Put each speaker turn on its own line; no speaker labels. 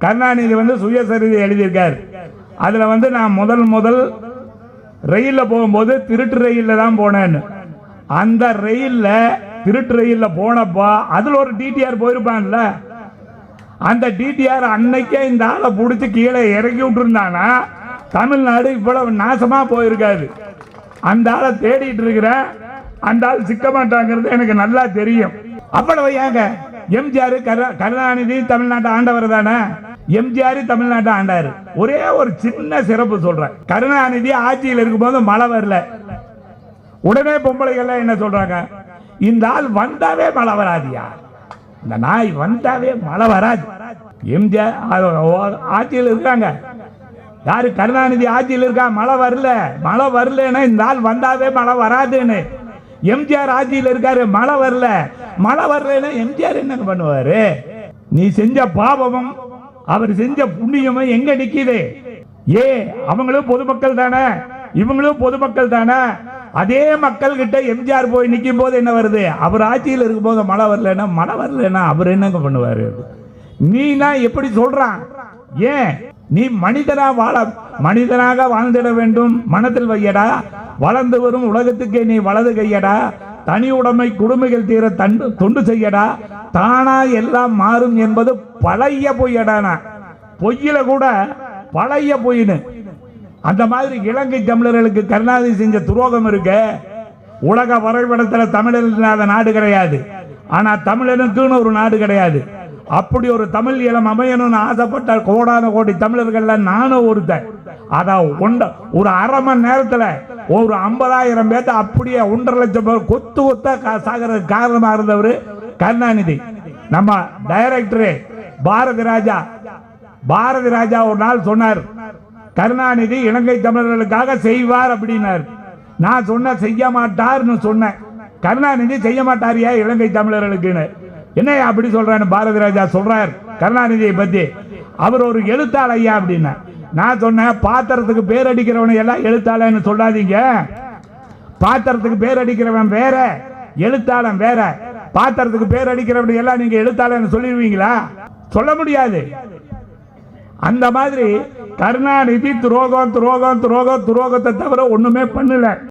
கருணாநிதி வந்து சுயசரிதை எழுதியிருக்கார். அதில் வந்து நான் முதல் ரயிலில் போகும்போது திருட்டு ரயிலில் தான் போனேன்னு. அந்த ரயிலில் திருட்டு ரயிலில் போனப்போ அதில் ஒரு டிடிஆர் போயிருப்பான்ல, அந்த டிடிஆர் அன்னைக்கே இந்த ஆளை பிடிச்சி கீழே இறக்கி விட்டுருந்தானா தமிழ்நாடு இவ்வளவு நாசமாக போயிருக்காது. அந்த ஆளை தேடிட்டு இருக்கிறேன், அந்த ஆள் சிக்க மாட்டாங்கிறது எனக்கு நல்லா தெரியும். அவ்வளவு ஏங்க எம்ஜிஆர் கருணாநிதி தமிழ்நாட்டை ஆண்டவர் தானே, எம்ஜிஆர் தமிழ்நாட்டை ஆண்டாரு. ஒரே ஒரு சின்ன சிறப்பு சொல்றேன். கருணாநிதி ஆட்சியில் இருக்கும்போது மழை வரல, உடனே பொம்பளைகள் என்ன சொல்றாங்க, இந்த ஆள் வந்தாவே மழை வராதியா, இந்த நாய் வந்தாவே மழை வராது. எம்ஜிஆர் ஆட்சியில் இருக்காங்க, யாரு கருணாநிதி ஆட்சியில் இருக்கா, மழை வரலன்னா இந்த ஆள் வந்தாவே மழை வராதுன்னு. எம்ஜிஆர் ஆட்சியில் இருக்காரு, மழை வரலன்னா எம்ஜிஆர் என்ன பண்ணுவாரு? நீ செஞ்ச பாவமும் அவர் செஞ்ச புண்ணியமும் எங்க நிக்குது? அவங்களும் பொதுமக்கள் தானே, இவங்களும் பொதுமக்கள் தானே. அதே மக்கள் கிட்ட எம்ஜிஆர் போய் நிற்கும் போது என்ன வருது? அவர் ஆட்சியில் இருக்கும் போது மழை வரலன்னா அவர் என்னங்க பண்ணுவாரு? நீனா எப்படி சொல்றான்? நீ மனிதனாக வாழ்ந்திட வேண்டும், மனத்தில் வையடா. வளர்ந்து வரும் உலகத்துக்கே நீ வலது கையடா. தனி உடைமை குடுமைகள் தீர தொண்டு செய்யடா. தானா எல்லாம் மாறும் என்பது பழைய பொய்யடானா. பொய்யில கூட பழைய பொய்னு. அந்த மாதிரி இலங்கை தமிழர்களுக்கு கருணாநிதி செஞ்ச துரோகம் இருக்கு. உலக வரைபடத்தில் தமிழர் இல்லாத நாடு கிடையாது, ஆனா தமிழனுக்குன்னு ஒரு நாடு கிடையாது. அப்படி ஒரு தமிழ் இளம் அமையணும்னு ஆசைப்பட்ட கோடான கோடி தமிழர்கள் நானும் ஒருத்தன். ஒரு அரை மணி நேரத்தில் ஒரு 50,000 பேர்த்த அப்படியே 1.5 லட்சம் பேர் கொத்த சாகிறதுக்கு காரணமாக இருந்தவர் கருணாநிதி. நம்ம டைரக்டரு பாரதி ராஜா ஒரு நாள் சொன்னார், கருணாநிதி இலங்கை தமிழர்களுக்காக செய்வார் அப்படின்னார். நான் சொன்ன செய்ய மாட்டார்னு சொன்னேன். கருணாநிதி செய்ய மாட்டாரியா இலங்கை தமிழர்களுக்குன்னு? என்ன அப்படி சொல்றான்னு பாரதி ராஜா சொல்றார் கருணாநிதியை பத்தி. அவர் ஒரு எழுத்தாளர் ஐயா அப்படின்னா. நான் சொன்னேன், பாத்திரத்துக்கு பேர் அடிக்கிறவனை எல்லாம் எழுத்தாளன்னு சொல்லாதீங்க. பாத்திரத்துக்கு பேர் அடிக்கிறவன் வேற, எழுத்தாளன் வேற. பாத்திரத்துக்கு பேர் அடிக்கிறவனை எல்லாம் நீங்க எழுத்தாளன்னு சொல்லிடுவீங்களா? சொல்ல முடியாது. அந்த மாதிரி கருணாநிதி துரோகத்தை தவிர ஒண்ணுமே பண்ணல.